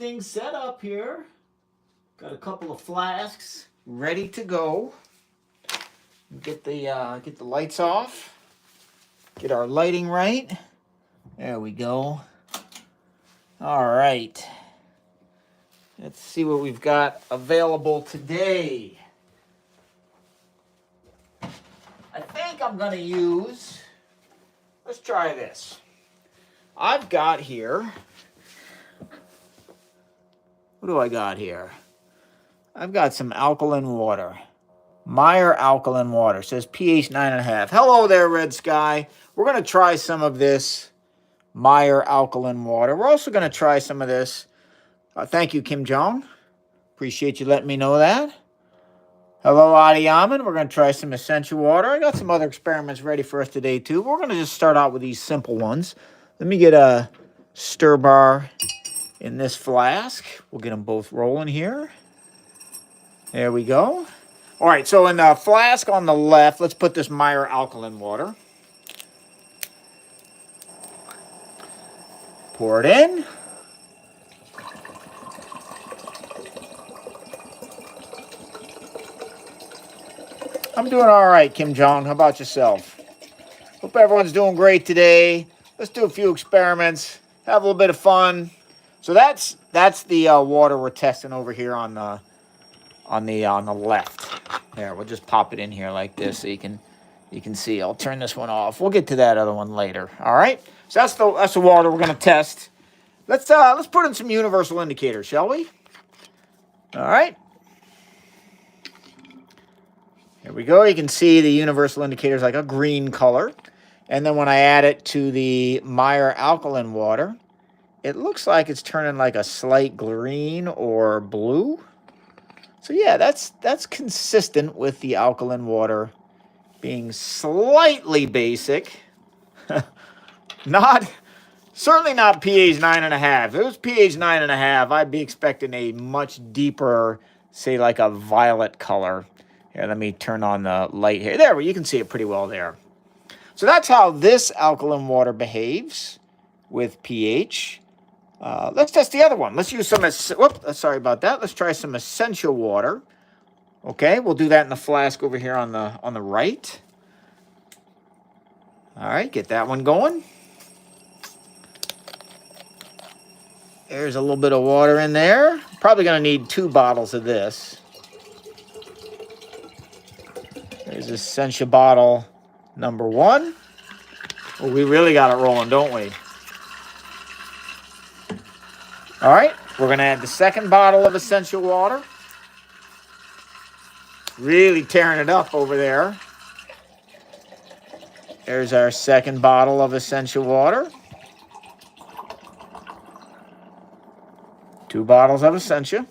Things set up here. Got a couple of flasks ready to go. Get the lights off. Get our lighting right. There we go. All right. Let's see what we've got available today. I think I'm going to use, let's try this. I've got here, what do I got here? I've got some alkaline water. Meyer alkaline water. Says pH 9.5. Hello there, Red Sky. We're going to try some of this Meyer alkaline water. We're also going to try some of this. Thank you, Kim Jong. Appreciate you letting me know that. Hello, Adi Yaman. We're going to try some essential water. I got some other experiments ready for us today, too. We're going to just start out with these simple ones. Let me get a stir bar in this flask. We'll get them both rolling here. There we go. All right, so in the flask on the left, let's put this Meyer alkaline water. Pour it in. I'm doing all right, Kim Jong. How about yourself? Hope everyone's doing great today. Let's do a few experiments, have a little bit of fun. So that's the water we're testing over here on the left. There, we'll just pop it in here like this so you can see. I'll turn this one off. We'll get to that other one later. All right. So that's the water we're going to test. Let's put in some universal indicators, shall we? All right. Here we go. You can see the universal indicator is like a green color. And then when I add it to the Meyer alkaline water, it looks like it's turning like a slight green or blue. So yeah, that's consistent with the alkaline water being slightly basic. Certainly not pH 9.5. If it was pH 9.5, I'd be expecting a much deeper, say like a violet color. Here, let me turn on the light here. There, you can see it pretty well there. So that's how this alkaline water behaves with pH. Let's test the other one. Let's use some, sorry about that. Let's try some essential water. Okay, we'll do that in the flask over here on the right. All right, get that one going. There's a little bit of water in there. Probably going to need 2 bottles of this. There's essential bottle number 1. Well, we really got it rolling, don't we? All right, we're going to add the second bottle of essential water. Really tearing it up over there. There's our second bottle of essential water. 2 bottles of essential.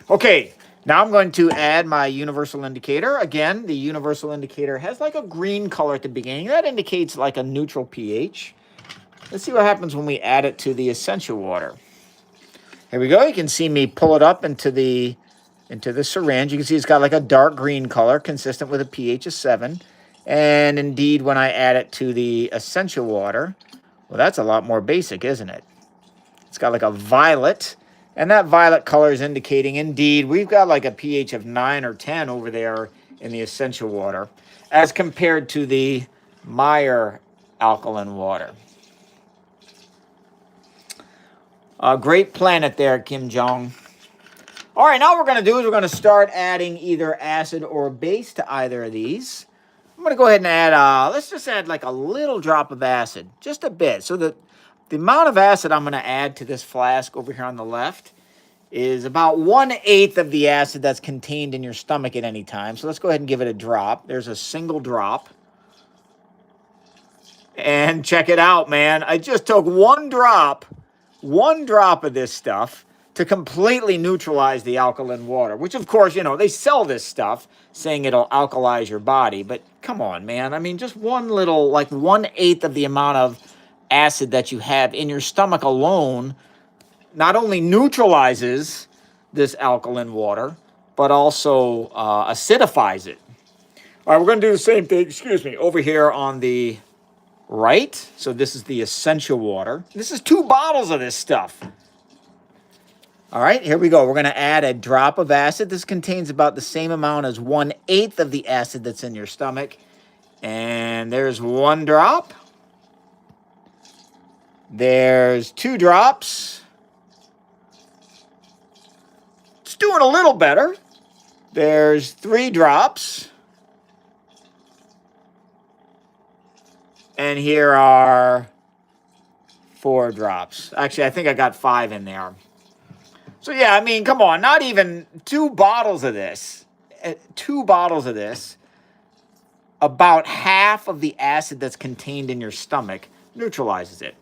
Okay, now I'm going to add my universal indicator. Again, the universal indicator has like a green color at the beginning. That indicates like a neutral pH. Let's see what happens when we add it to the essential water. Here we go. You can see me pull it up into the syringe. You can see it's got like a dark green color consistent with a pH of 7. And indeed, when I add it to the essential water, well, that's a lot more basic, isn't it? It's got like a violet. And that violet color is indicating, indeed, we've got like a pH of 9 or 10 over there in the essential water as compared to the Meyer alkaline water. Great planet there, Kim Jong. All right, now what we're going to do is we're going to start adding either acid or base to either of these. I'm going to go ahead and add, let's just add like a little drop of acid, just a bit. So the amount of acid I'm going to add to this flask over here on the left is about 1/8 of the acid that's contained in your stomach at any time. So let's go ahead and give it a drop. There's a single drop. And check it out, man. I just took one drop of this stuff to completely neutralize the alkaline water, which of course, you know, they sell this stuff saying it'll alkalize your body. But come on, man. I mean, just one little, like 1/8 of the amount of acid that you have in your stomach alone not only neutralizes this alkaline water, but also acidifies it. All right, we're going to do the same thing, over here on the right. So this is the essential water. This is 2 bottles of this stuff. All right, here we go. We're going to add a drop of acid. This contains about the same amount as 1/8 of the acid that's in your stomach. And there's 1 drop. There's 2 drops. It's doing a little better. There's 3 drops. And here are 4 drops. Actually, I think I got 5 in there. So yeah, I mean, come on, not even 2 bottles of this. 2 bottles of this. About half of the acid that's contained in your stomach neutralizes it.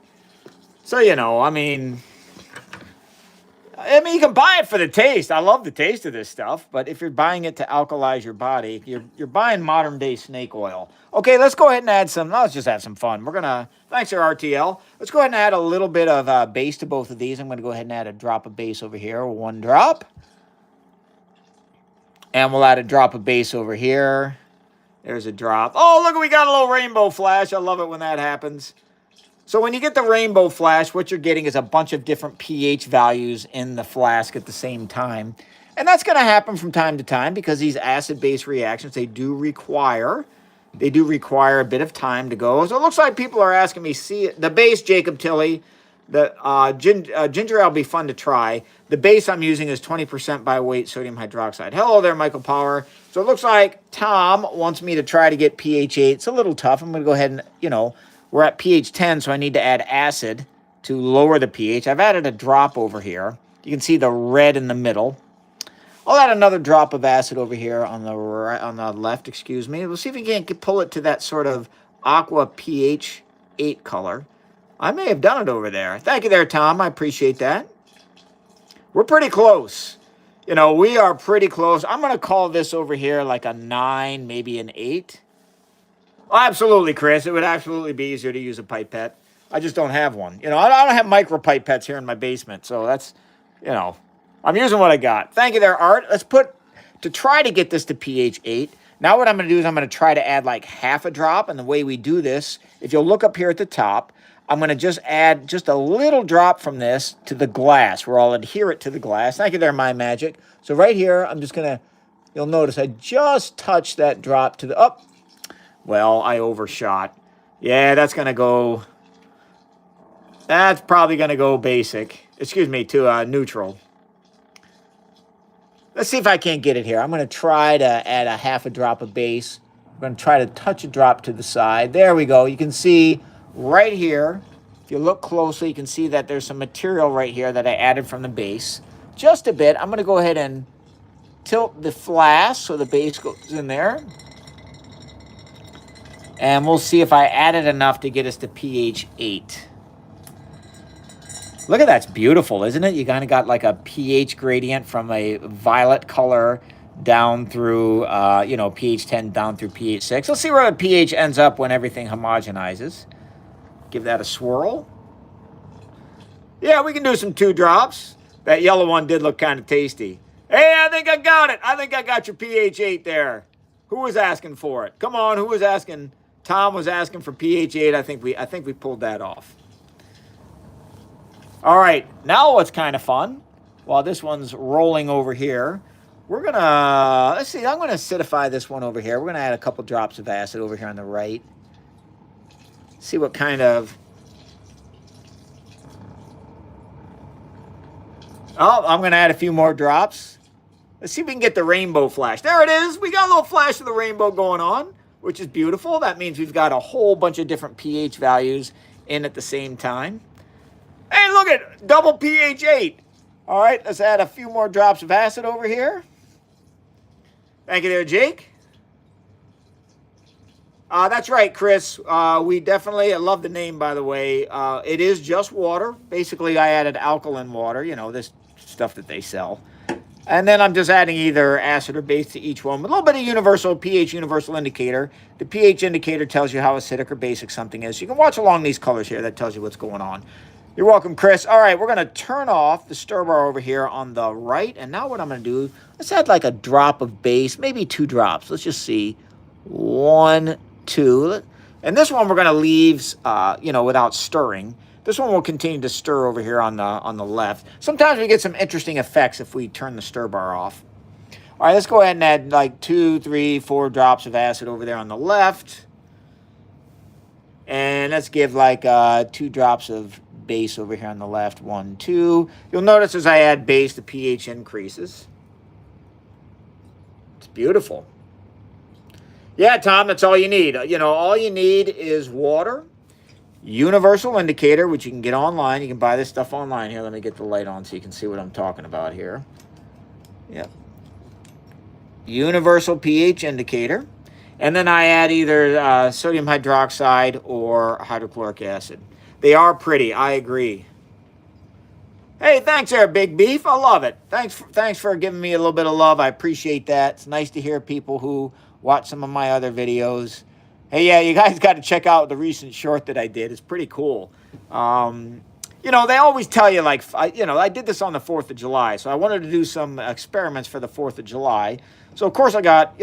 So, you know, I mean, you can buy it for the taste. I love the taste of this stuff. But if you're buying it to alkalize your body, you're buying modern day snake oil. Okay, let's go ahead and add some. Let's just have some fun. We're going to, thanks to RTL. Let's go ahead and add a little bit of base to both of these. I'm going to go ahead and add a drop of base over here. 1 drop. And we'll add a drop of base over here. There's a drop. Oh, look, we got a little rainbow flash. I love it when that happens. So when you get the rainbow flash, what you're getting is a bunch of different pH values in the flask at the same time. And that's going to happen from time to time because these acid-base reactions, they do require a bit of time to go. So it looks like people are asking me, see, the base, Jacob Tilley, the ginger ale will be fun to try. The base I'm using is 20% by weight sodium hydroxide. Hello there, Michael Power. So it looks like Tom wants me to try to get pH 8. It's a little tough. I'm going to go ahead and, you know, we're at pH 10, so I need to add acid to lower the pH. I've added a drop over here. You can see the red in the middle. I'll add another drop of acid over here on the right, on the left, excuse me. We'll see if we can pull it to that sort of aqua pH 8 color. I may have done it over there. Thank you there, Tom. I appreciate that. We're pretty close. You know, we are pretty close. I'm going to call this over here like a 9, maybe an 8. Oh, absolutely, Chris. It would absolutely be easier to use a pipette. I just don't have one. You know, I don't have micro pipettes here in my basement. So that's, you know, I'm using what I got. Thank you there, Art. Let's to try to get this to pH 8. Now what I'm going to do is I'm going to try to add like half a drop. And the way we do this, if you'll look up here at the top, I'm going to just add just a little drop from this to the glass where I'll adhere it to the glass. Thank you there, My Magic. So right here, I'm just going to, you'll notice I just touched that drop to the, well, I overshot. Yeah, that's going to go, that's probably going to go basic. Excuse me, to neutral. Let's see if I can't get it here. I'm going to try to add a half a drop of base. I'm going to try to touch a drop to the side. There we go. You can see right here, if you look closely, you can see that there's some material right here that I added from the base. Just a bit. I'm going to go ahead and tilt the flask so the base goes in there. And we'll see if I added enough to get us to pH 8. Look at that. It's beautiful, isn't it? You kind of got like a pH gradient from a violet color down through, you know, pH 10 down through pH 6. Let's see where the pH ends up when everything homogenizes. Give that a swirl. Yeah, we can do some 2 drops. That yellow one did look kind of tasty. Hey, I think I got it. I think I got your pH 8 there. Who was asking for it? Come on, who was asking? Tom was asking for pH 8. I think we pulled that off. All right, now what's kind of fun, while this one's rolling over here, we're going to, let's see, I'm going to acidify this one over here. We're going to add a couple drops of acid over here on the right. See what kind of, oh, I'm going to add a few more drops. Let's see if we can get the rainbow flash. There it is. We got a little flash of the rainbow going on, which is beautiful. That means we've got a whole bunch of different pH values in at the same time. Hey, look at double pH 8. All right, let's add a few more drops of acid over here. Thank you there, Jake. That's right, Chris. We definitely, I love the name, by the way. It is just water. Basically, I added alkaline water, you know, this stuff that they sell. And then I'm just adding either acid or base to each one. With a little bit of universal pH universal indicator. The pH indicator tells you how acidic or basic something is. You can watch along these colors here. That tells you what's going on. You're welcome, Chris. All right, we're going to turn off the stir bar over here on the right. And now what I'm going to do, let's add like a drop of base, maybe 2 drops. Let's just see. 1, 2. And this one we're going to leave, you know, without stirring. This one will continue to stir over here on the left. Sometimes we get some interesting effects if we turn the stir bar off. All right, let's go ahead and add like 2, 3, 4 drops of acid over there on the left. And let's give like 2 drops of base over here on the left. 1, 2. You'll notice as I add base, the pH increases. It's beautiful. Yeah, Tom, that's all you need. You know, all you need is water, universal indicator, which you can get online. You can buy this stuff online. Here, let me get the light on so you can see what I'm talking about here. Yep. Universal pH indicator. And then I add either sodium hydroxide or hydrochloric acid. They are pretty, I agree. Hey, thanks there, Big Beef. I love it. Thanks for giving me a little bit of love. I appreciate that. It's nice to hear people who watch some of my other videos. Hey, yeah, you guys got to check out the recent short that I did. It's pretty cool. You know, they always tell you, like, I did this on the 4th of July, so I wanted to do some experiments for the 4th of July. So, of course, I got,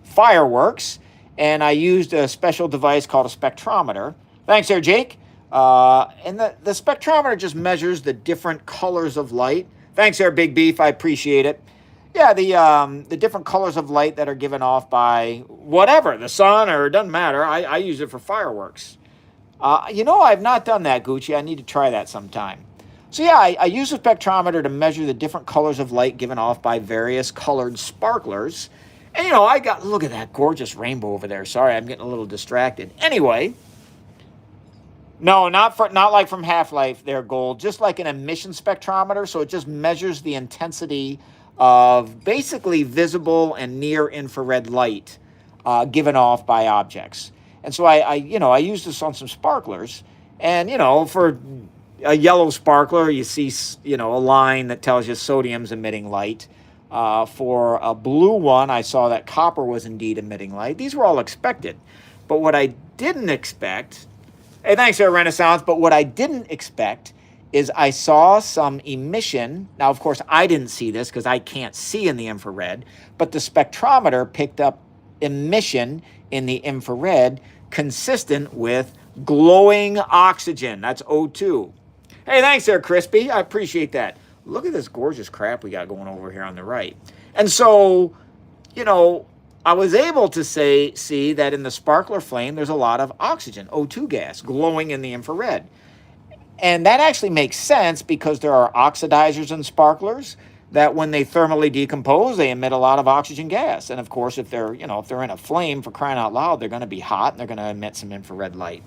fireworks, and I used a special device called a spectrometer. Thanks there, Jake. And the spectrometer just measures the different colors of light. Thanks there, Big Beef. I appreciate it. Yeah, the different colors of light that are given off by whatever, the sun, or it doesn't matter. I use it for fireworks. I've not done that, Gucci. I need to try that sometime. So yeah, I use a spectrometer to measure the different colors of light given off by various colored sparklers. And look at that gorgeous rainbow over there. Sorry, I'm getting a little distracted. Anyway, no, not like from Half-Life there, Gold, just like an emission spectrometer. So it just measures the intensity of basically visible and near infrared light given off by objects. And so I use this on some sparklers, and for a yellow sparkler, you see a line that tells you sodium's emitting light. For a blue one, I saw that copper was indeed emitting light. These were all expected, but what I didn't expect, hey, thanks there, Renaissance, but what I didn't expect is I saw some emission. Now, of course, I didn't see this because I can't see in the infrared, but the spectrometer picked up emission in the infrared consistent with glowing oxygen. That's O2. Hey, thanks there, Crispy. I appreciate that. Look at this gorgeous crap we got going over here on the right. And so, I was able to see that in the sparkler flame, there's a lot of oxygen, O2 gas, glowing in the infrared. And that actually makes sense because there are oxidizers in sparklers that when they thermally decompose, they emit a lot of oxygen gas. And of course, if they're in a flame, for crying out loud, they're going to be hot and they're going to emit some infrared light.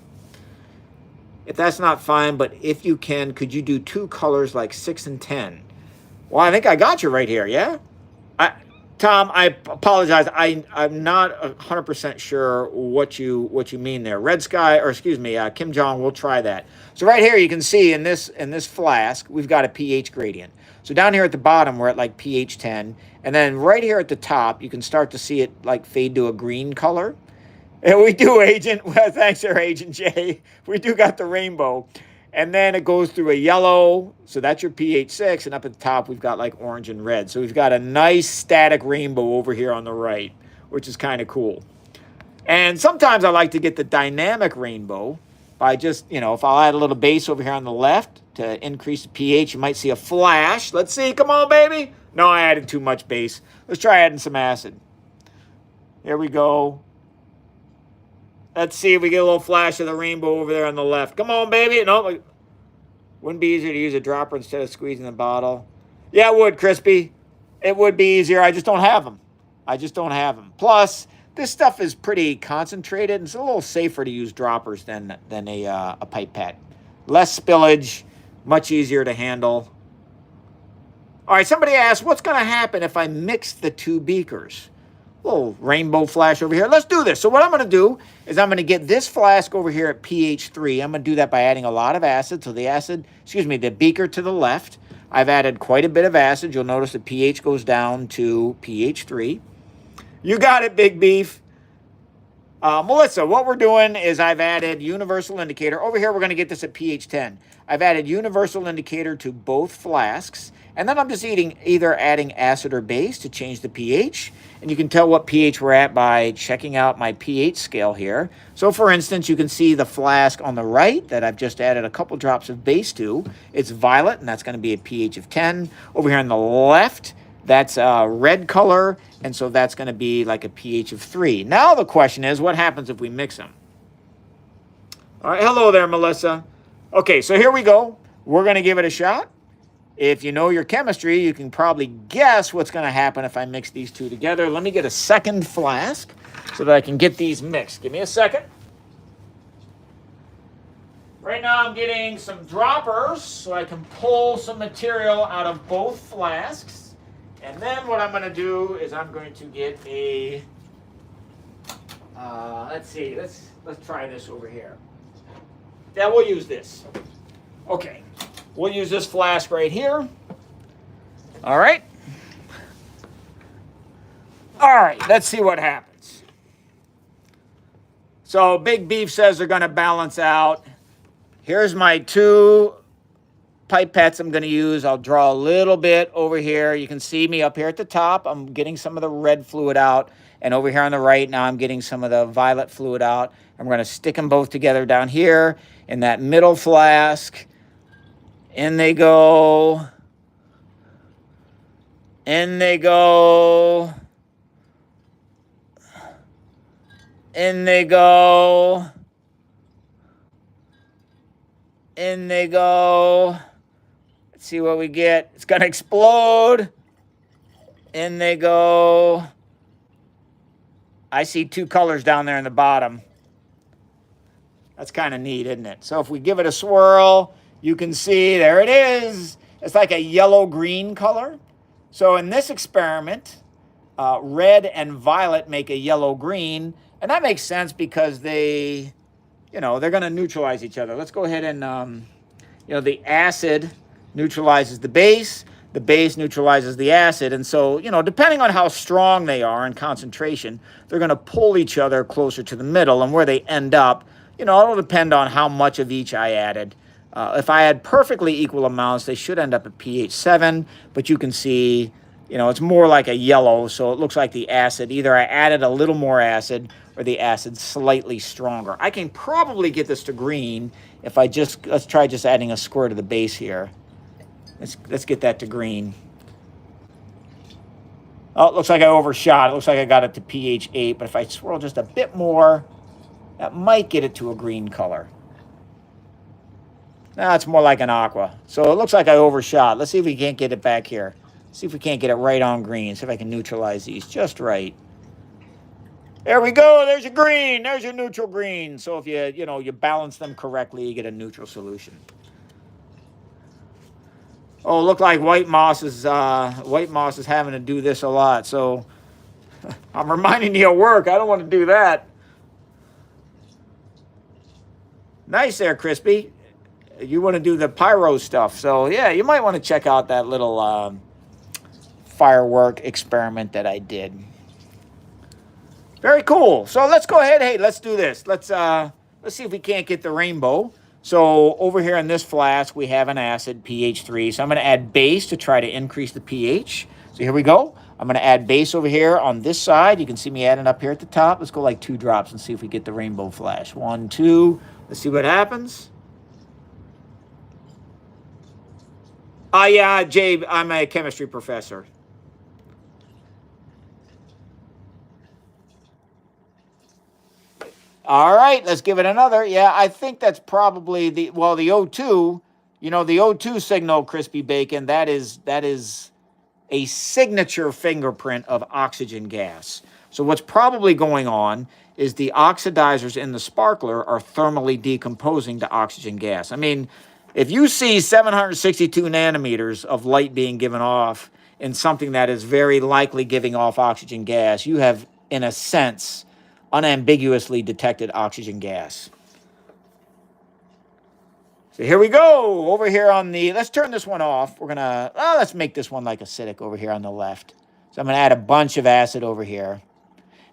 If that's not fine, but if you can, could you do 2 colors like 6 and 10? Well, I think I got you right here, yeah? Tom, I apologize. I'm not 100% sure what you mean there. Red Sky, or excuse me, Kim Jong, we'll try that. So right here, you can see in this flask, we've got a pH gradient. So down here at the bottom, we're at like pH 10. And then right here at the top, you can start to see it like fade to a green color. And we do, Agent. Well, thanks there, Agent J. We do got the rainbow. And then it goes through a yellow. So that's your pH 6. And up at the top, we've got like orange and red. So we've got a nice static rainbow over here on the right, which is kind of cool. And sometimes I like to get the dynamic rainbow by just, if I'll add a little base over here on the left to increase the pH, you might see a flash. Let's see. Come on, baby. No, I added too much base. Let's try adding some acid. Here we go. Let's see if we get a little flash of the rainbow over there on the left. Come on, baby. No, wouldn't be easier to use a dropper instead of squeezing the bottle. Yeah, it would, Crispy. It would be easier. I just don't have them. Plus, this stuff is pretty concentrated. And it's a little safer to use droppers than a pipette. Less spillage, much easier to handle. All right, somebody asked, what's going to happen if I mix the 2 beakers? Little rainbow flash over here. Let's do this. So what I'm going to do is I'm going to get this flask over here at pH 3. I'm going to do that by adding a lot of acid. So the beaker to the left, I've added quite a bit of acid. You'll notice the pH goes down to pH 3. You got it, Big Beef. Melissa, what we're doing is I've added universal indicator. Over here, we're going to get this at pH 10. I've added universal indicator to both flasks. And then I'm just either adding acid or base to change the pH. And you can tell what pH we're at by checking out my pH scale here. So for instance, you can see the flask on the right that I've just added a couple drops of base to. It's violet, and that's going to be a pH of 10. Over here on the left, that's a red color, and so that's going to be like a pH of 3. Now the question is, what happens if we mix them? All right, hello there, Melissa. Okay, so here we go. We're going to give it a shot. If you know your chemistry, you can probably guess what's going to happen if I mix these two together. Let me get a second flask so that I can get these mixed. Give me a second. Right now I'm getting some droppers so I can pull some material out of both flasks. And then what I'm going to do is I'm going to get a, let's see, let's try this over here. Yeah, we'll use this. Okay. We'll use this flask right here. All right. All right, let's see what happens. So Big Beef says they're going to balance out. Here's my two pipettes I'm going to use. I'll draw a little bit over here. You can see me up here at the top. I'm getting some of the red fluid out. And over here on the right, now I'm getting some of the violet fluid out. I'm going to stick them both together down here in that middle flask. In they go. In they go. In they go. In they go. Let's see what we get. It's going to explode. In they go. I see two colors down there in the bottom. That's kind of neat, isn't it? So if we give it a swirl, you can see, there it is. It's like a yellow-green color. So in this experiment, red and violet make a yellow-green. And that makes sense because they, they're going to neutralize each other. Let's go ahead and, the acid neutralizes the base neutralizes the acid. And so, depending on how strong they are in concentration, they're going to pull each other closer to the middle. And where they end up, it'll depend on how much of each I added. If I had perfectly equal amounts, they should end up at pH 7, but you can see, it's more like a yellow, so it looks like the acid, either I added a little more acid or the acid's slightly stronger. I can probably get this to green if let's try just adding a squirt of the base here. Let's get that to green. Oh, it looks like I overshot. It looks like I got it to pH 8, but if I swirl just a bit more, that might get it to a green color. Now it's more like an aqua. So it looks like I overshot. Let's see if we can't get it back here. See if we can't get it right on green. See if I can neutralize these just right. There we go. There's your green. There's your neutral green. So if you balance them correctly, you get a neutral solution. Oh, look like white moss is having to do this a lot. So I'm reminding you of work. I don't want to do that. Nice there, Crispy. You want to do the pyro stuff. So, yeah, you might want to check out that little firework experiment that I did. Very cool. So let's go ahead. Hey, let's do this. Let's see if we can't get the rainbow. So over here in this flask, we have an acid, pH 3. So I'm going to add base to try to increase the pH. So here we go. I'm going to add base over here on this side. You can see me adding up here at the top. Let's go like 2 drops and see if we get the rainbow flash. 1, 2. Let's see what happens. Yeah, Jay, I'm a chemistry professor. All right, let's give it another. Yeah, I think that's probably the O2, the O2 signal, Crispy Bacon, that is a signature fingerprint of oxygen gas. So what's probably going on is the oxidizers in the sparkler are thermally decomposing to oxygen gas. I mean, if you see 762 nanometers of light being given off in something that is very likely giving off oxygen gas, you have, in a sense, unambiguously detected oxygen gas. So here we go. Over here on the, let's turn this one off. We're going to, let's make this one like acidic over here on the left. So I'm going to add a bunch of acid over here.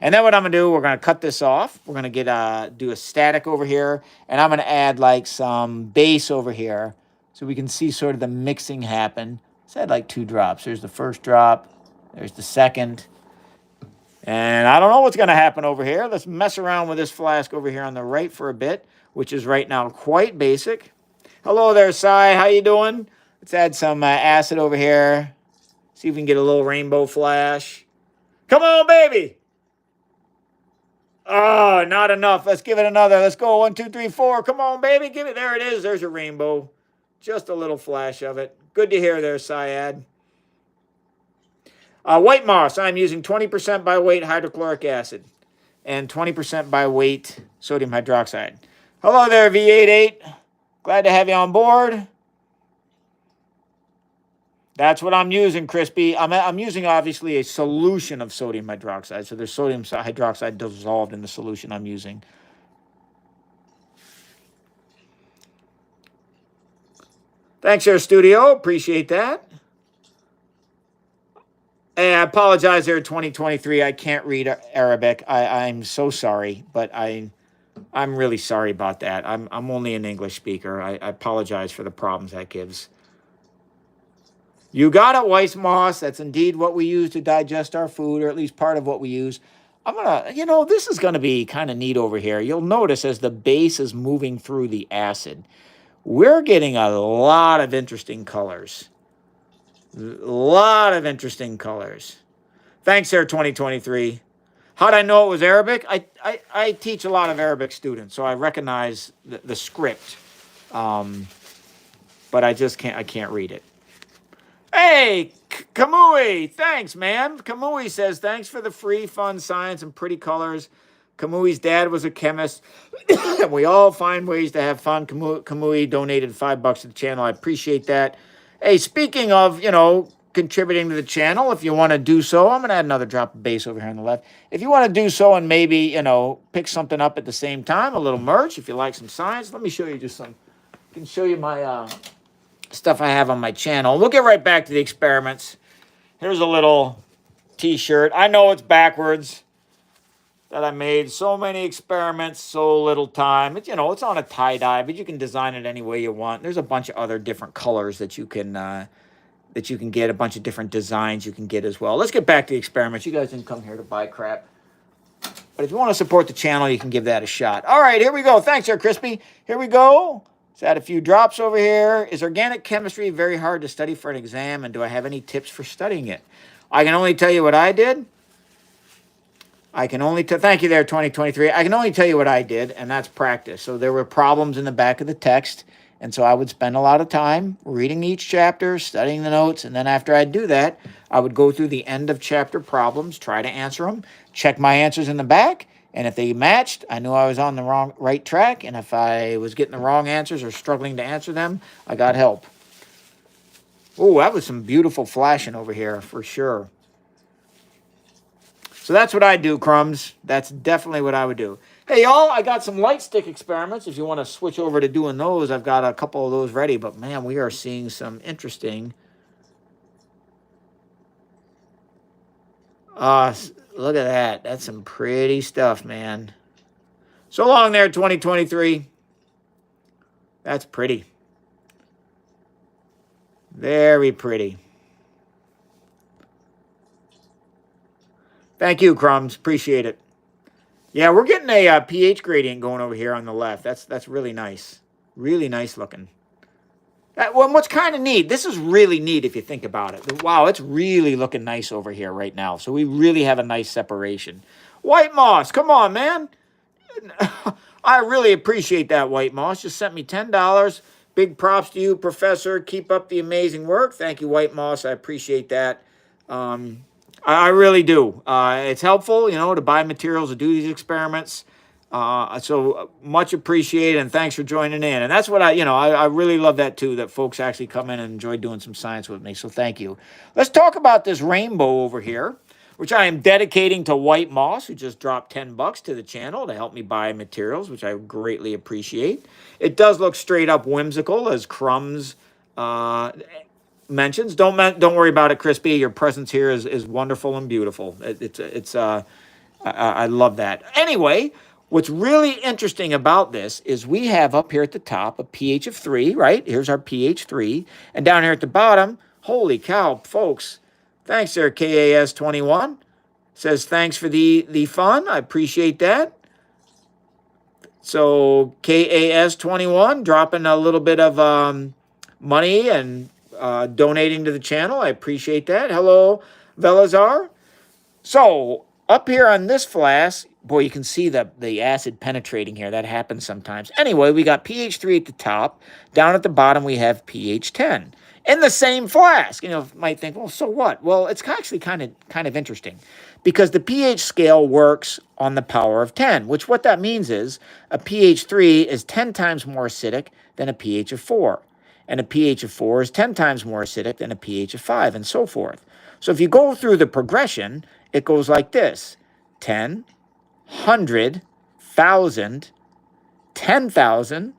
And then what I'm going to do, we're going to cut this off. We're going to get do a static over here. And I'm going to add like some base over here so we can see sort of the mixing happen. Let's add like 2 drops. There's the first drop. There's the second. And I don't know what's going to happen over here. Let's mess around with this flask over here on the right for a bit, which is right now quite basic. Hello there, Cy. How you doing? Let's add some acid over here. See if we can get a little rainbow flash. Come on, baby. Oh, not enough. Let's give it another. Let's go. 1, 2, 3, 4. Come on, baby. Give it. There it is. There's your rainbow. Just a little flash of it. Good to hear there, Syad. White moss. I'm using 20% by weight hydrochloric acid and 20% by weight sodium hydroxide. Hello there, V88. Glad to have you on board. That's what I'm using, Crispy. I'm using, obviously, a solution of sodium hydroxide. So there's sodium hydroxide dissolved in the solution I'm using. Thanks, Air Studio. Appreciate that. Hey, I apologize there, 2023. I can't read Arabic. I'm so sorry, but I'm really sorry about that. I'm only an English speaker. I apologize for the problems that gives. You got it, white moss. That's indeed what we use to digest our food, or at least part of what we use. I'm going to, this is going to be kind of neat over here. You'll notice as the base is moving through the acid, we're getting a lot of interesting colors. A lot of interesting colors. Thanks, there, 2023. How'd I know it was Arabic? I teach a lot of Arabic students, so I recognize the script. But I can't read it. Hey, Kamui, thanks, man. Kamui says, thanks for the free, fun science and pretty colors. Kamui's dad was a chemist. We all find ways to have fun. Kamui donated $5 to the channel. I appreciate that. Hey, speaking of, contributing to the channel, if you want to do so, I'm going to add another drop of base over here on the left. If you want to do so and maybe, pick something up at the same time, a little merch, if you like some science, let me show you just some. I can show you my stuff I have on my channel. We'll get right back to the experiments. Here's a little t-shirt. I know it's backwards that I made. So many experiments, so little time. It's, it's on a tie-dye, but you can design it any way you want. There's a bunch of other different colors that you can get, a bunch of different designs you can get as well. Let's get back to the experiments. You guys didn't come here to buy crap. But if you want to support the channel, you can give that a shot. All right, here we go. Thanks, there, Crispy. Here we go. Let's add a few drops over here. Is organic chemistry very hard to study for an exam? And do I have any tips for studying it? I can only tell you what I did. Thank you there, 2023. I can only tell you what I did, and that's practice. So there were problems in the back of the text. And so I would spend a lot of time reading each chapter, studying the notes. And then after I'd do that, I would go through the end of chapter problems, try to answer them, check my answers in the back. And if they matched, I knew I was on the right track. And if I was getting the wrong answers or struggling to answer them, I got help. Oh, that was some beautiful flashing over here for sure. So that's what I do, Crumbs. That's definitely what I would do. Hey, y'all, I got some light stick experiments. If you want to switch over to doing those, I've got a couple of those ready. But, man, we are seeing some interesting... look at that. That's some pretty stuff, man. So long there, 2023. That's pretty. Very pretty. Thank you, Crumbs. Appreciate it. Yeah, we're getting a pH gradient going over here on the left. That's really nice. Really nice looking. What's kind of neat, this is really neat if you think about it. Wow, it's really looking nice over here right now. So we really have a nice separation. White Moss, come on, man. I really appreciate that, White Moss. Just sent me $10. Big props to you, Professor. Keep up the amazing work. Thank you, White Moss. I appreciate that. I really do. It's helpful, to buy materials to do these experiments. So much appreciated, and thanks for joining in. And that's what I really love that too, that folks actually come in and enjoy doing some science with me. So thank you. Let's talk about this rainbow over here, which I am dedicating to White Moss, who just dropped $10 to the channel to help me buy materials, which I greatly appreciate. It does look straight up whimsical, as Crumbs mentions. Don't worry about it, Crispy. Your presence here is wonderful and beautiful. I love that. Anyway, what's really interesting about this is we have up here at the top a pH of 3, right? Here's our pH 3. And down here at the bottom, holy cow, folks, thanks there, KAS21. Says thanks for the fun. I appreciate that. So KAS21 dropping a little bit of money and donating to the channel. I appreciate that. Hello, Velazar. So up here on this flask, boy, you can see the acid penetrating here. That happens sometimes. Anyway, we got pH 3 at the top. Down at the bottom, we have pH 10 in the same flask. You know, you might think, well, so what? Well, it's actually kind of interesting because the pH scale works on the power of 10, which what that means is a pH 3 is 10 times more acidic than a pH of 4. And a pH of 4 is 10 times more acidic than a pH of 5, and so forth. So if you go through the progression, it goes like this: 10, 100, 1,000, 10,000.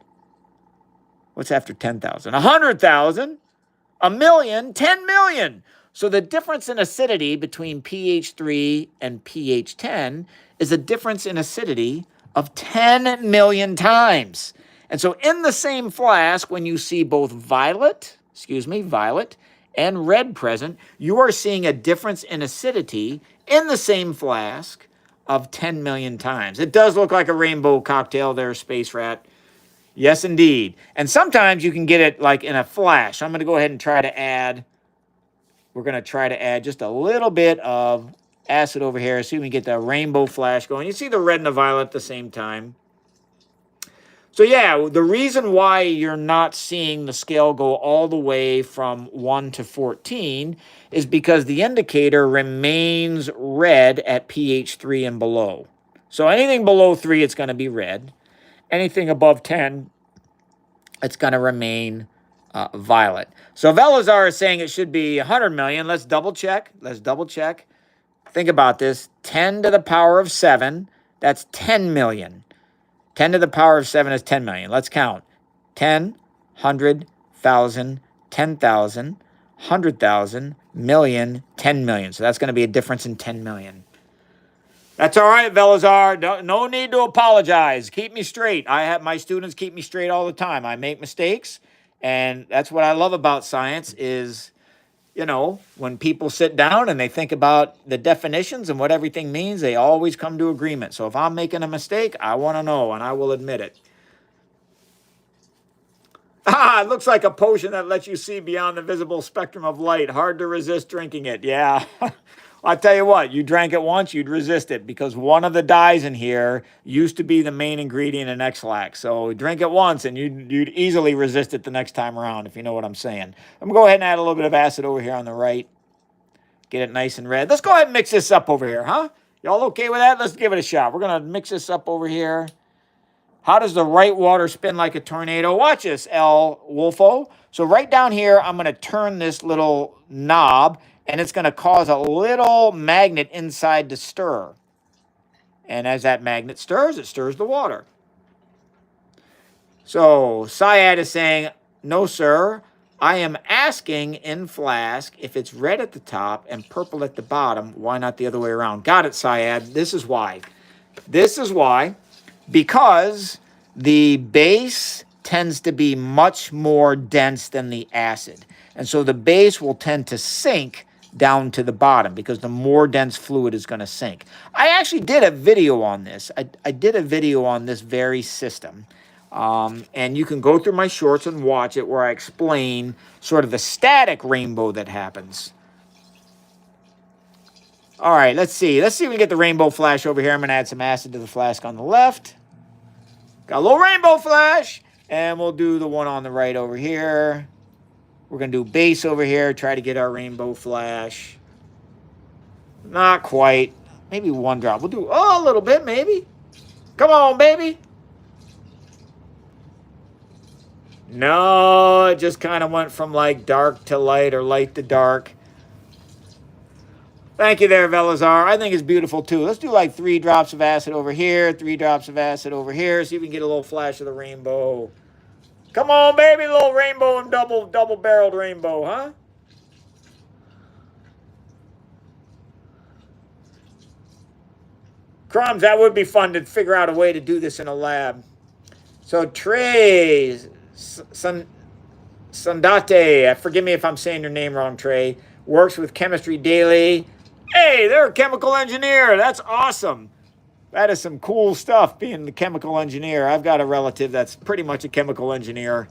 What's after 10,000? 100,000, a million, 10 million. So the difference in acidity between pH 3 and pH 10 is a difference in acidity of 10 million times. And so in the same flask, when you see both violet and red present, you are seeing a difference in acidity in the same flask of 10 million times. It does look like a rainbow cocktail there, Space Rat. Yes, indeed. And sometimes you can get it like in a flash. I'm going to go ahead and try to add, we're going to try to add just a little bit of acid over here so we can get the rainbow flash going. You see the red and the violet at the same time. So yeah, the reason why you're not seeing the scale go all the way from 1 to 14 is because the indicator remains red at pH 3 and below. So anything below 3, it's going to be red. Anything above 10, it's going to remain violet. So Velazar is saying it should be 100 million. Let's double check. Think about this. 10 to the power of 7, that's 10 million. 10 to the power of 7 is 10 million. Let's count. 10, 100, 1,000, 10,000, 100,000, million, 10 million. So that's going to be a difference in 10 million. That's all right, Velazar. No need to apologize. Keep me straight. My students keep me straight all the time. I make mistakes, and that's what I love about science is, you know, when people sit down and they think about the definitions and what everything means, they always come to agreement. So if I'm making a mistake, I want to know, and I will admit it. It looks like a potion that lets you see beyond the visible spectrum of light. Hard to resist drinking it. Yeah. I'll tell you what, you drank it once, you'd resist it because one of the dyes in here used to be the main ingredient in X-Lax. So drink it once and you'd easily resist it the next time around, if you know what I'm saying. I'm going to go ahead and add a little bit of acid over here on the right. Get it nice and red. Let's go ahead and mix this up over here, huh? Y'all okay with that? Let's give it a shot. We're going to mix this up over here. How does the right water spin like a tornado? Watch this, El Wolfo. So right down here, I'm going to turn this little knob, and it's going to cause a little magnet inside to stir. And as that magnet stirs, it stirs the water. So Syad is saying, no, sir. I am asking in flask if it's red at the top and purple at the bottom. Why not the other way around? Got it, Syad. This is why. Because the base tends to be much more dense than the acid. And so the base will tend to sink down to the bottom because the more dense fluid is going to sink. I actually did a video on this. I did a video on this very system. And you can go through my shorts and watch it where I explain sort of the static rainbow that happens. All right, let's see. Let's see if we can get the rainbow flash over here. I'm going to add some acid to the flask on the left. Got a little rainbow flash. And we'll do the one on the right over here. We're going to do base over here. Try to get our rainbow flash. Not quite. Maybe one drop. We'll do a little bit, maybe. Come on, baby. No, it just kind of went from like dark to light or light to dark. Thank you there, Velazar. I think it's beautiful, too. Let's do like 3 drops of acid over here, 3 drops of acid over here, see if we can get a little flash of the rainbow. Come on, baby, little rainbow and double-barreled rainbow, huh? Crumbs, that would be fun to figure out a way to do this in a lab. So Trey Sandate, forgive me if I'm saying your name wrong, Trey, works with chemistry daily. Hey, they're a chemical engineer. That's awesome. That is some cool stuff, being the chemical engineer. I've got a relative that's pretty much a chemical engineer.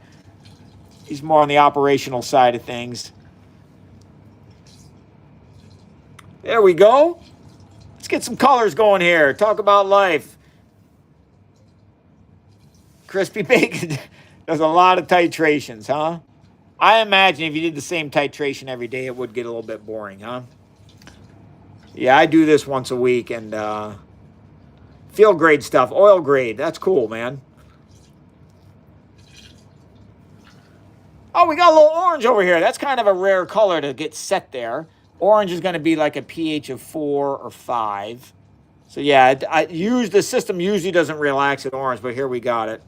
He's more on the operational side of things. There we go. Let's get some colors going here. Talk about life. Crispy Bacon does a lot of titrations, huh? I imagine if you did the same titration every day, it would get a little bit boring, huh? Yeah, I do this once a week, and field grade stuff, oil grade. That's cool, man. Oh, we got a little orange over here. That's kind of a rare color to get set there. Orange is going to be like a pH of 4 or 5. So yeah, the system usually doesn't relax at orange, but here we got it.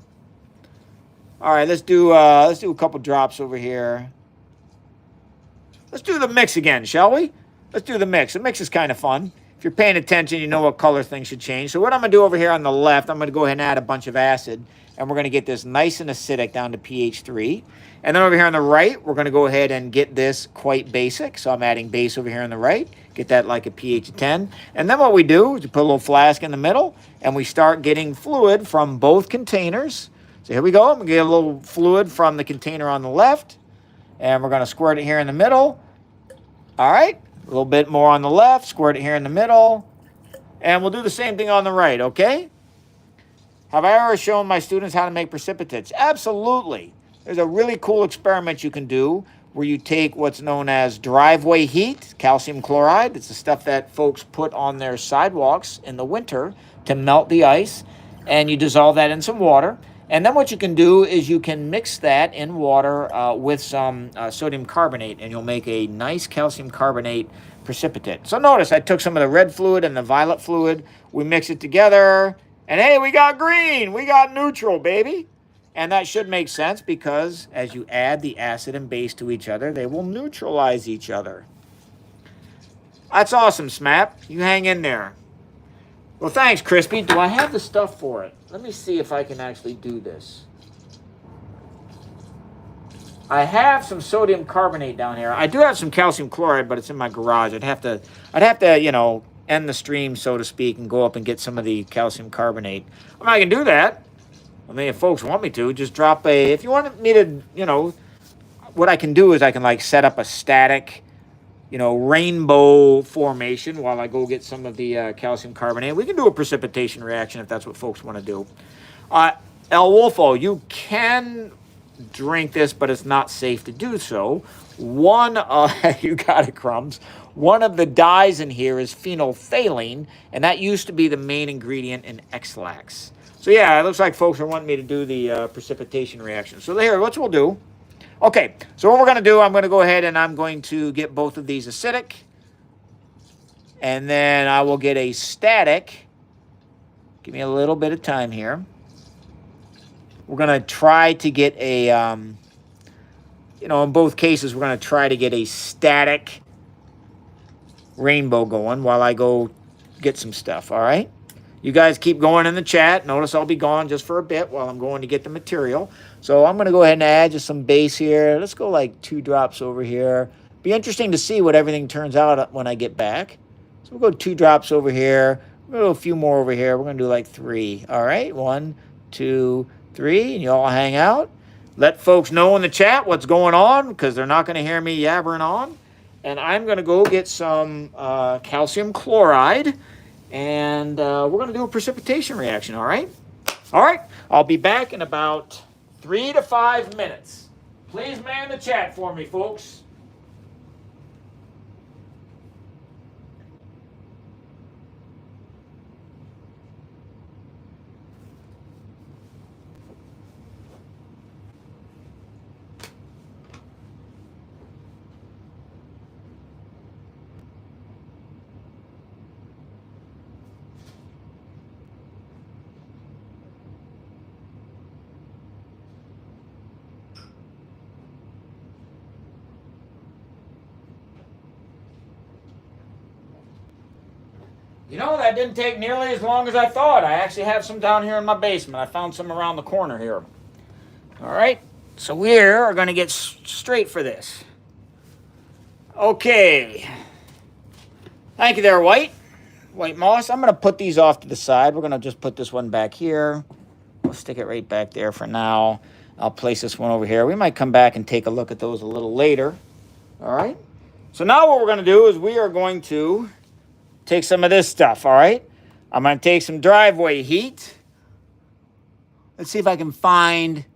All right, let's do a couple drops over here. Let's do the mix again, shall we? Let's do the mix. The mix is kind of fun. If you're paying attention, you know what color things should change. So what I'm going to do over here on the left, I'm going to go ahead and add a bunch of acid, and we're going to get this nice and acidic down to pH 3. And then over here on the right, we're going to go ahead and get this quite basic. So I'm adding base over here on the right, get that like a pH of 10. And then what we do is we put a little flask in the middle, and we start getting fluid from both containers. So here we go. I'm going to get a little fluid from the container on the left, and we're going to squirt it here in the middle. All right, a little bit more on the left, squirt it here in the middle, and we'll do the same thing on the right, okay? Have I ever shown my students how to make precipitates? Absolutely. There's a really cool experiment you can do where you take what's known as driveway heat, calcium chloride. It's the stuff that folks put on their sidewalks in the winter to melt the ice, and you dissolve that in some water. And then what you can do is you can mix that in water with some sodium carbonate, and you'll make a nice calcium carbonate precipitate. So notice I took some of the red fluid and the violet fluid. We mix it together, and hey, we got green. We got neutral, baby. And that should make sense because as you add the acid and base to each other, they will neutralize each other. That's awesome, Smap. You hang in there. Well, thanks, Crispy. Do I have the stuff for it? Let me see if I can actually do this. I have some sodium carbonate down here. I do have some calcium chloride, but it's in my garage. I'd have to, end the stream, so to speak, and go up and get some of the calcium carbonate. I mean, I can do that. I mean, if folks want me to, just drop if you want me to, what I can do is I can like set up a static, rainbow formation while I go get some of the calcium carbonate. We can do a precipitation reaction if that's what folks want to do. El Wolfo, you can drink this, but it's not safe to do so. You got it, Crumbs. One of the dyes in here is phenolphthalein, and that used to be the main ingredient in X-Lax. So yeah, it looks like folks are wanting me to do the precipitation reaction. So here, what we'll do. Okay, so what we're going to do, I'm going to go ahead and I'm going to get both of these acidic. And then I will get a static. Give me a little bit of time here. We're going to try to get a, in both cases, we're going to try to get a static rainbow going while I go get some stuff, all right? You guys keep going in the chat. Notice I'll be gone just for a bit while I'm going to get the material. So I'm going to go ahead and add just some base here. Let's go like 2 drops over here. Be interesting to see what everything turns out when I get back. So we'll go 2 drops over here. We'll go a few more over here. We're going to do like 3. All right, 1, 2, 3. And you all hang out. Let folks know in the chat what's going on because they're not going to hear me yabbering on. And I'm going to go get some calcium chloride. And we're going to do a precipitation reaction, all right? All right, I'll be back in about 3 to 5 minutes. Please man the chat for me, folks. You know, that didn't take nearly as long as I thought. I actually have some down here in my basement. I found some around the corner here. All right, so we are going to get straight for this. Okay. Thank you there, White Moss. I'm going to put these off to the side. We're going to just put this one back here. We'll stick it right back there for now. I'll place this one over here. We might come back and take a look at those a little later. All right. So now what we're going to do is we are going to take some of this stuff, all right? I'm going to take some driveway heat. Let's see if I can find...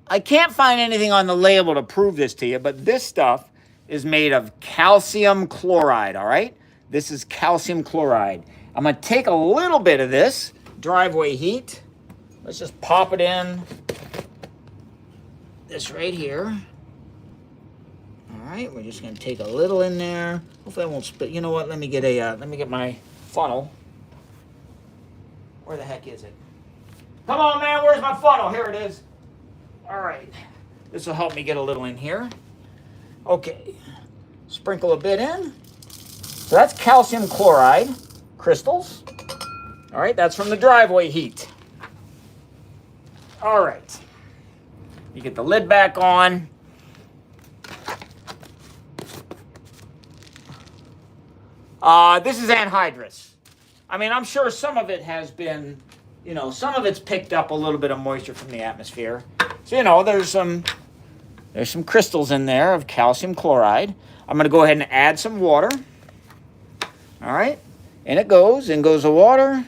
I can't find anything on the label to prove this to you, but this stuff is made of calcium chloride, all right? This is calcium chloride. I'm going to take a little bit of this driveway heat. Let's just pop it in. This right here. All right, we're just going to take a little in there. Hopefully I won't spit. You know what? Let me get my funnel. Where the heck is it? Come on, man. Where's my funnel? Here it is. All right. This will help me get a little in here. Okay. Sprinkle a bit in. So that's calcium chloride crystals. All right, that's from the driveway heat. All right. You get the lid back on. This is anhydrous. I mean, I'm sure some of it has been, you know, some of it's picked up a little bit of moisture from the atmosphere. So, you know, there's some crystals in there of calcium chloride. I'm going to go ahead and add some water. All right. In goes the water.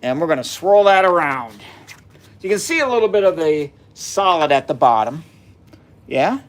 And we're going to swirl that around. So you can see a little bit of the solid at the bottom. Yeah.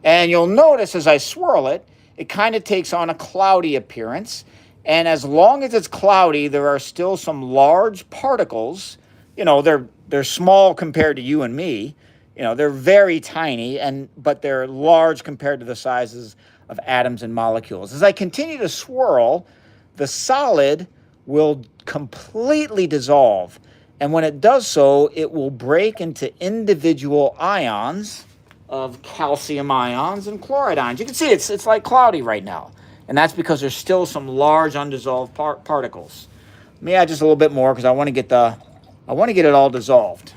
And you'll notice as I swirl it, it kind of takes on a cloudy appearance. And as long as it's cloudy, there are still some large particles. You know, they're small compared to you and me. You know, they're very tiny, but they're large compared to the sizes of atoms and molecules. As I continue to swirl, the solid will completely dissolve. And when it does so, it will break into individual ions of calcium ions and chloride ions. You can see it's like cloudy right now. And that's because there's still some large undissolved particles. Let me add just a little bit more because I want to get it all dissolved.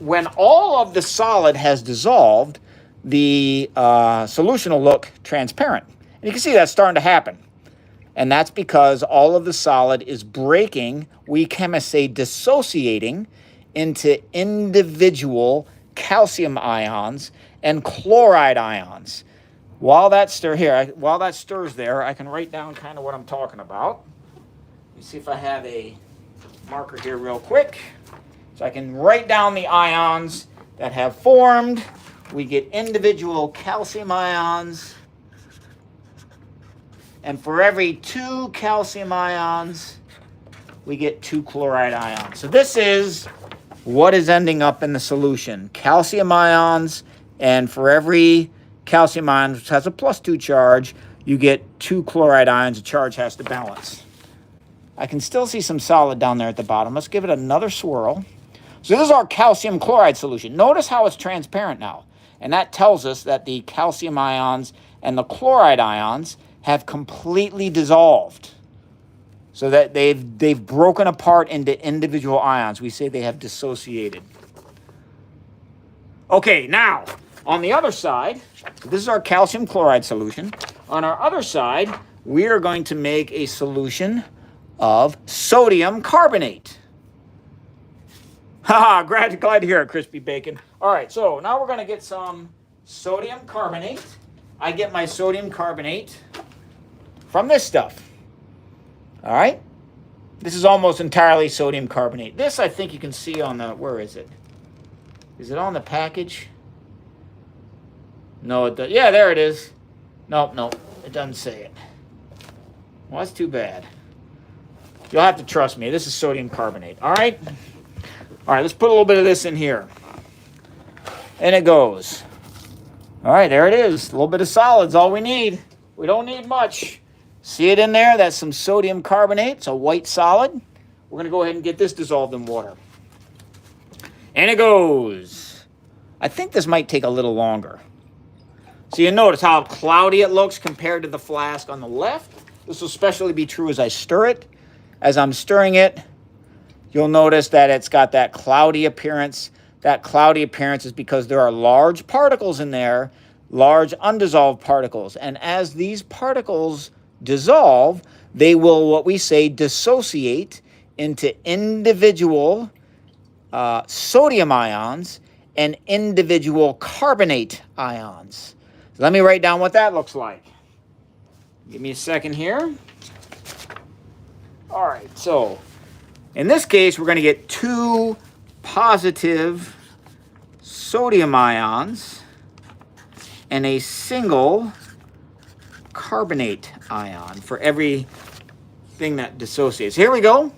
When all of the solid has dissolved, the solution will look transparent. And you can see that's starting to happen. And that's because all of the solid is breaking, we chemists say dissociating, into individual calcium ions and chloride ions. While that stirs there, I can write down kind of what I'm talking about. Let me see if I have a marker here real quick. So I can write down the ions that have formed. We get individual calcium ions. And for every 2 calcium ions, we get 2 chloride ions. So this is what is ending up in the solution. Calcium ions, and for every calcium ion, which has a +2 charge, you get 2 chloride ions. The charge has to balance. I can still see some solid down there at the bottom. Let's give it another swirl. So this is our calcium chloride solution. Notice how it's transparent now. And that tells us that the calcium ions and the chloride ions have completely dissolved. So that they've broken apart into individual ions. We say they have dissociated. Okay, now, on the other side, this is our calcium chloride solution. On our other side, we are going to make a solution of sodium carbonate. Haha, glad to hear it, Crispy Bacon. All right, so now we're going to get some sodium carbonate. I get my sodium carbonate from this stuff. All right? This is almost entirely sodium carbonate. This, I think you can see on the, where is it? Is it on the package? No, it does. Yeah, there it is. Nope, it doesn't say it. Well, that's too bad. You'll have to trust me. This is sodium carbonate. All right? All right, let's put a little bit of this in here. And it goes. All right, there it is. A little bit of solid's all we need. We don't need much. See it in there? That's some sodium carbonate. It's a white solid. We're going to go ahead and get this dissolved in water. And it goes. I think this might take a little longer. So you notice how cloudy it looks compared to the flask on the left. This will especially be true as I stir it. As I'm stirring it, you'll notice that it's got that cloudy appearance. That cloudy appearance is because there are large particles in there, large undissolved particles. And as these particles dissolve, they will, what we say, dissociate into individual sodium ions and individual carbonate ions. So let me write down what that looks like. Give me a second here. All right, so in this case, we're going to get 2 positive sodium ions and a single carbonate ion for every thing that dissociates. Here we go.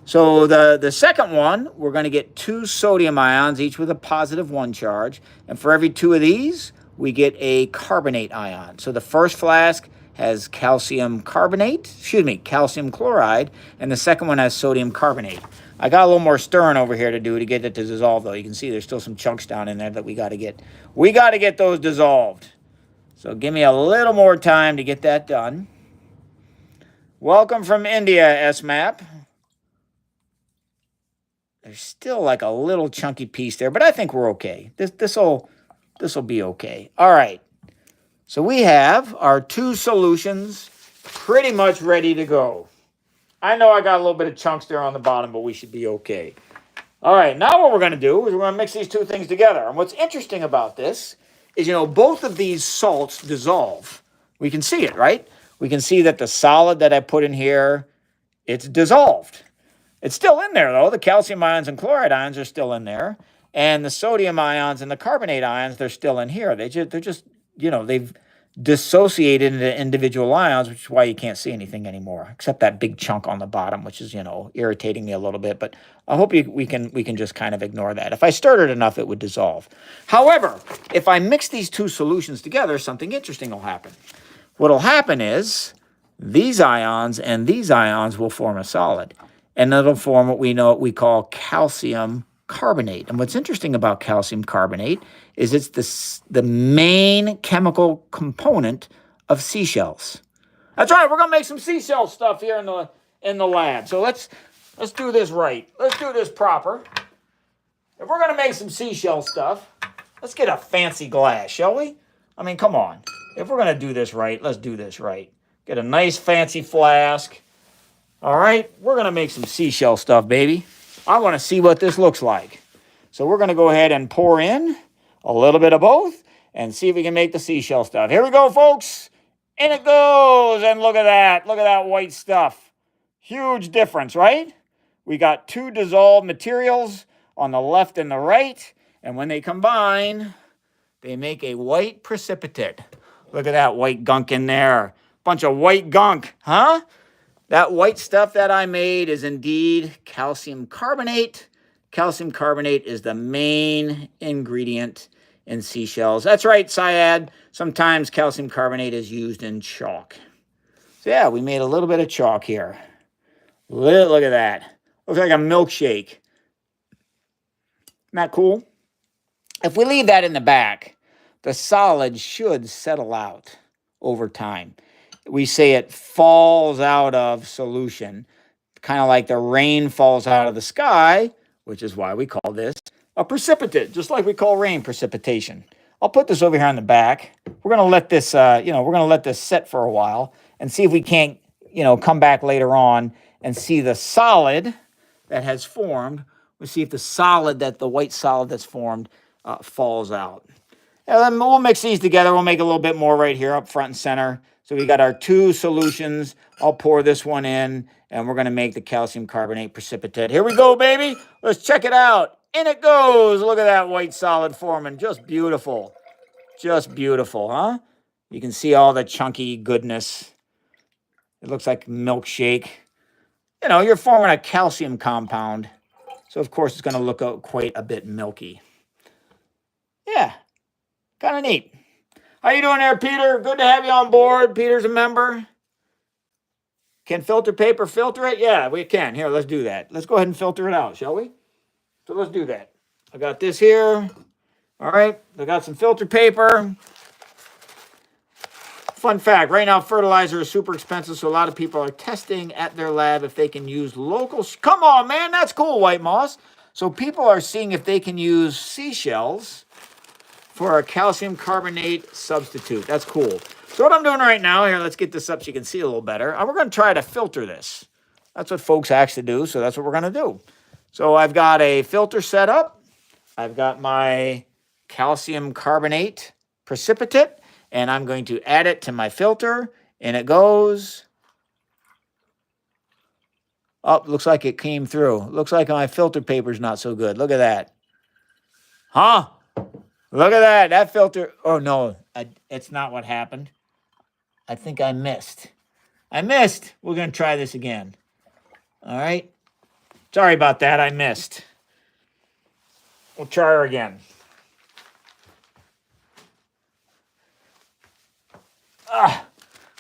So the second one, we're going to get 2 sodium ions, each with a positive 1 charge. And for every 2 of these, we get a carbonate ion. So the first flask has calcium chloride, and the second one has sodium carbonate. I got a little more stirring over here to do to get it to dissolve, though. You can see there's still some chunks down in there that we got to get. We got to get those dissolved. So give me a little more time to get that done. Welcome from India, S-Map. There's still like a little chunky piece there, but I think we're okay. This'll be okay. All right. So we have our 2 solutions pretty much ready to go. I know I got a little bit of chunks there on the bottom, but we should be okay. All right, now what we're going to do is we're going to mix these 2 things together. And what's interesting about this is, both of these salts dissolve. We can see it, right? We can see that the solid that I put in here, it's dissolved. It's still in there, though. The calcium ions and chloride ions are still in there. And the sodium ions and the carbonate ions, they're still in here. They're just they've dissociated into individual ions, which is why you can't see anything anymore, except that big chunk on the bottom, which is, irritating me a little bit. But I hope we can just kind of ignore that. If I stirred it enough, it would dissolve. However, if I mix these 2 solutions together, something interesting will happen. What'll happen is these ions and these ions will form a solid. And it'll form what we call calcium carbonate. And what's interesting about calcium carbonate is it's the main chemical component of seashells. That's right, we're gonna make some seashell stuff here in the lab. So let's do this right. Let's do this proper. If we're gonna make some seashell stuff, let's get a fancy glass, shall we? I mean, come on. If we're gonna do this right, let's do this right. Get a nice fancy flask. All right, we're going to make some seashell stuff, baby. I want to see what this looks like. So we're going to go ahead and pour in a little bit of both and see if we can make the seashell stuff. Here we go, folks. In it goes. And look at that. Look at that white stuff. Huge difference, right? We got 2 dissolved materials on the left and the right. And when they combine, they make a white precipitate. Look at that white gunk in there. Bunch of white gunk, huh? That white stuff that I made is indeed calcium carbonate. Calcium carbonate is the main ingredient in seashells. That's right, Syad. Sometimes calcium carbonate is used in chalk. So yeah, we made a little bit of chalk here. Look at that. Looks like a milkshake. Isn't that cool? If we leave that in the back, the solid should settle out over time. We say it falls out of solution, kind of like the rain falls out of the sky, which is why we call this a precipitate, just like we call rain precipitation. I'll put this over here on the back. We're going to let this, we're going to let this sit for a while and see if we can't, come back later on and see the solid that has formed. We'll see if the white solid that's formed falls out. And then we'll mix these together. We'll make a little bit more right here up front and center. So we got our 2 solutions. I'll pour this one in, and we're going to make the calcium carbonate precipitate. Here we go, baby. Let's check it out. In it goes. Look at that white solid forming. Just beautiful. Just beautiful, huh? You can see all the chunky goodness. It looks like milkshake. You're forming a calcium compound. So, of course, it's going to look quite a bit milky. Yeah, kind of neat. How you doing there, Peter? Good to have you on board. Peter's a member. Can filter paper filter it? Yeah, we can. Here, let's do that. Let's go ahead and filter it out, shall we? So let's do that. I got this here. All right, I got some filter paper. Fun fact, right now fertilizer is super expensive, so a lot of people are testing at their lab if they can use local... Come on, man, that's cool, White Moss. So people are seeing if they can use seashells for a calcium carbonate substitute. That's cool. So what I'm doing right now, here, let's get this up so you can see a little better. We're going to try to filter this. That's what folks actually do, so that's what we're going to do. So I've got a filter set up. I've got my calcium carbonate precipitate, and I'm going to add it to my filter, and it goes... Oh, looks like it came through. Looks like my filter paper's not so good. Look at that. Huh? Look at that. That filter... Oh, no. It's not what happened. I think I missed. We're going to try this again. All right. Sorry about that. I missed. We'll try her again.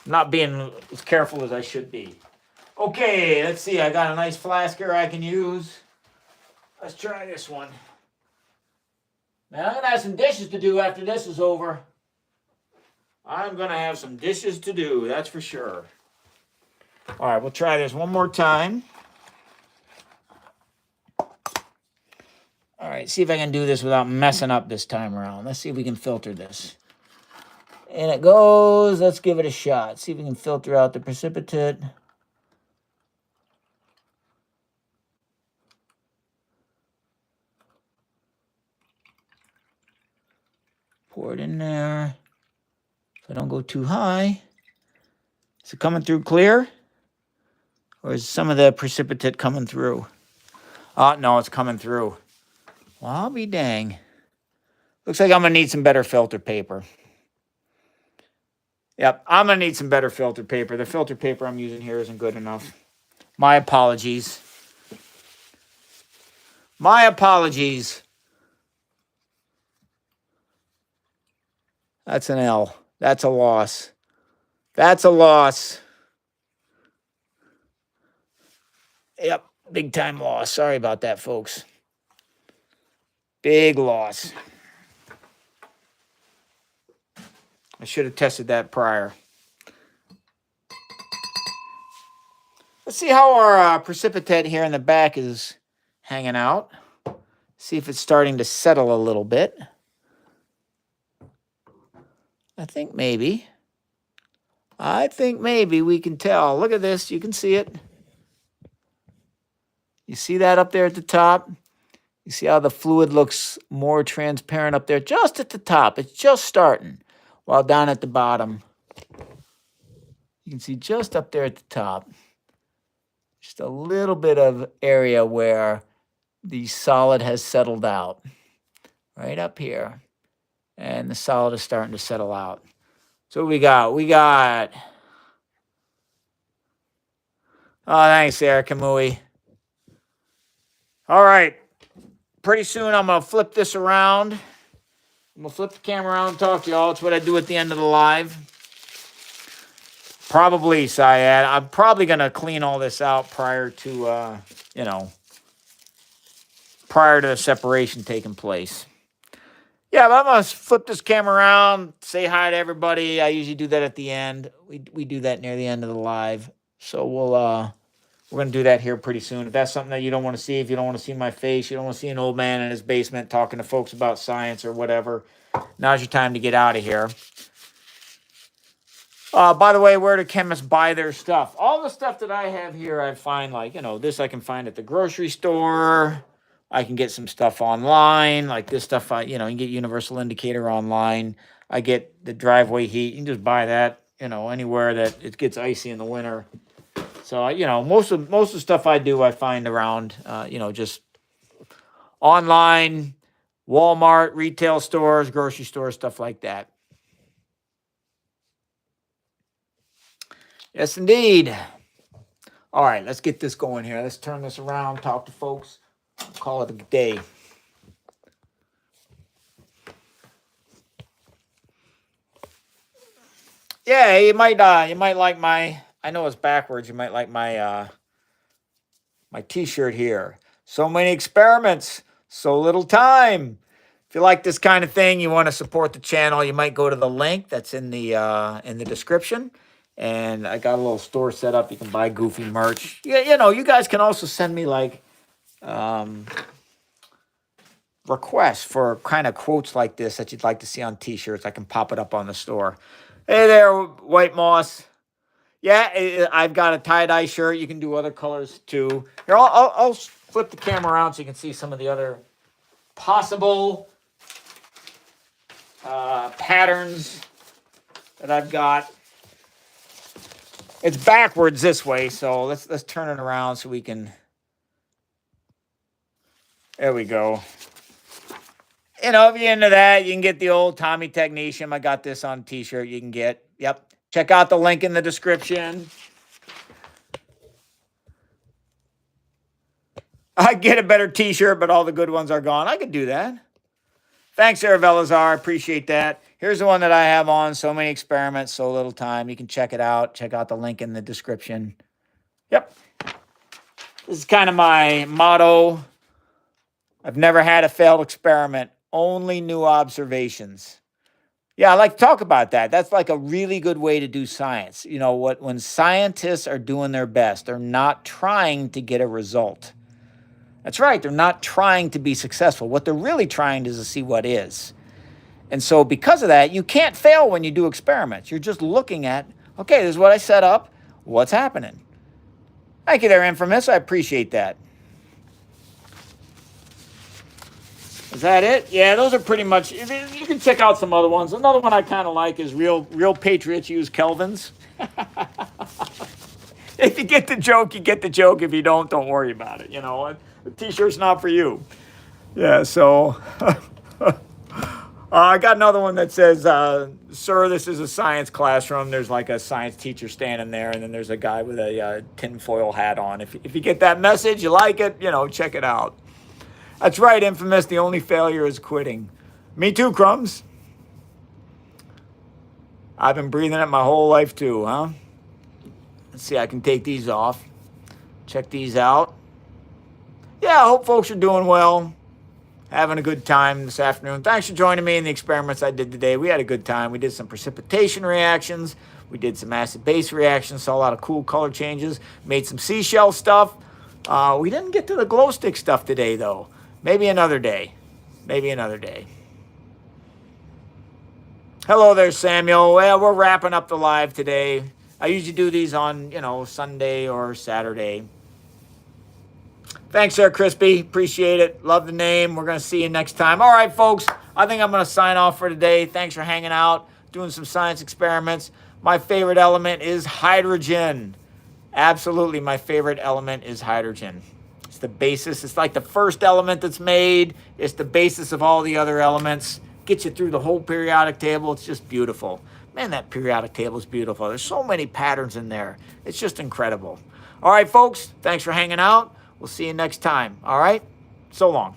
Not being as careful as I should be. Okay, let's see. I got a nice flask here I can use. Let's try this one. Now, I'm going to have some dishes to do after this is over. I'm going to have some dishes to do, that's for sure. All right, we'll try this one more time. All right, see if I can do this without messing up this time around. Let's see if we can filter this. And it goes, let's give it a shot. See if we can filter out the precipitate. Pour it in there. So I don't go too high. Is it coming through clear? Or is some of the precipitate coming through? Oh, no, it's coming through. Well, I'll be dang. Looks like I'm going to need some better filter paper. Yep, I'm going to need some better filter paper. The filter paper I'm using here isn't good enough. My apologies. My apologies. That's an L. That's a loss. That's a loss. Yep, big time loss. Sorry about that, folks. Big loss. I should have tested that prior. Let's see how our precipitate here in the back is hanging out. See if it's starting to settle a little bit. I think maybe we can tell. Look at this. You can see it. You see that up there at the top? You see how the fluid looks more transparent up there? Just at the top. It's just starting. While down at the bottom, you can see just up there at the top, just a little bit of area where the solid has settled out. Right up here. And the solid is starting to settle out. So we got... Oh, thanks, Eric Kamui. All right. Pretty soon I'm going to flip this around. I'm going to flip the camera around and talk to y'all. It's what I do at the end of the live. Probably, Syed. I'm probably going to clean all this out prior to, prior to the separation taking place. Yeah, but I'm going to flip this camera around, say hi to everybody. I usually do that at the end. We do that near the end of the live. So we're going to do that here pretty soon. If that's something that you don't want to see, if you don't want to see my face, you don't want to see an old man in his basement talking to folks about science or whatever, now's your time to get out of here. By the way, where do chemists buy their stuff? All the stuff that I have here, I find this I can find at the grocery store. I can get some stuff online, like this stuff. You can get Universal Indicator online. I get the driveway heat. You can just buy that, anywhere that it gets icy in the winter. So, most of the stuff I do, I find around, just online, Walmart, retail stores, grocery stores, stuff like that. Yes, indeed. All right, let's get this going here. Let's turn this around, talk to folks, call it a day. Yeah, you might like my, I know it's backwards, you might like my my t-shirt here. So many experiments, so little time. If you like this kind of thing, you want to support the channel, you might go to the link that's in the description. And I got a little store set up. You can buy goofy merch. Yeah, you know, you guys can also send me like requests for kind of quotes like this that you'd like to see on t-shirts. I can pop it up on the store. Hey there, White Moss. Yeah, I've got a tie-dye shirt. You can do other colors too. Here, I'll flip the camera around so you can see some of the other possible patterns that I've got. It's backwards this way, so let's turn it around so we can. There we go. You know, if you're into that, you can get the old Tommy Technetium. I got this on t-shirt you can get. Yep. Check out the link in the description. I get a better t-shirt, but all the good ones are gone. I could do that. Thanks, Sarah Velazar. I appreciate that. Here's the one that I have on. So many experiments, so little time. You can check it out. Check out the link in the description. Yep. This is kind of my motto. I've never had a failed experiment. Only new observations. Yeah, I like to talk about that. That's like a really good way to do science. You know, when scientists are doing their best, they're not trying to get a result. That's right. They're not trying to be successful. What they're really trying is to see what is. And so because of that, you can't fail when you do experiments. You're just looking at, okay, this is what I set up. What's happening? Thank you there, Infamous. I appreciate that. Is that it? Yeah, those are pretty much, you can check out some other ones. Another one I kind of like is Real Patriots Use Kelvins. If you get the joke, you get the joke. If you don't worry about it. You know, the t-shirt's not for you. Yeah, so I got another one that says, sir, this is a science classroom. There's like a science teacher standing there, and then there's a guy with a tinfoil hat on. If you get that message, you like it, you know, check it out. That's right, Infamous. The only failure is quitting. Me too, Crumbs. I've been breathing it my whole life too, huh? Let's see, I can take these off. Check these out. Yeah, I hope folks are doing well. Having a good time this afternoon. Thanks for joining me in the experiments I did today. We had a good time. We did some precipitation reactions. We did some acid-base reactions. Saw a lot of cool color changes. Made some seashell stuff. We didn't get to the glow stick stuff today, though. Maybe another day. Maybe another day. Hello there, Samuel. Well, we're wrapping up the live today. I usually do these on, you know, Sunday or Saturday. Thanks, Sir Crispy. Appreciate it. Love the name. We're going to see you next time. All right, folks. I think I'm going to sign off for today. Thanks for hanging out, doing some science experiments. My favorite element is hydrogen. Absolutely, my favorite element is hydrogen. It's the basis. It's like the first element that's made. It's the basis of all the other elements. Gets you through the whole periodic table. It's just beautiful. Man, that periodic table is beautiful. There's so many patterns in there. It's just incredible. All right, folks. Thanks for hanging out. We'll see you next time. All right? So long.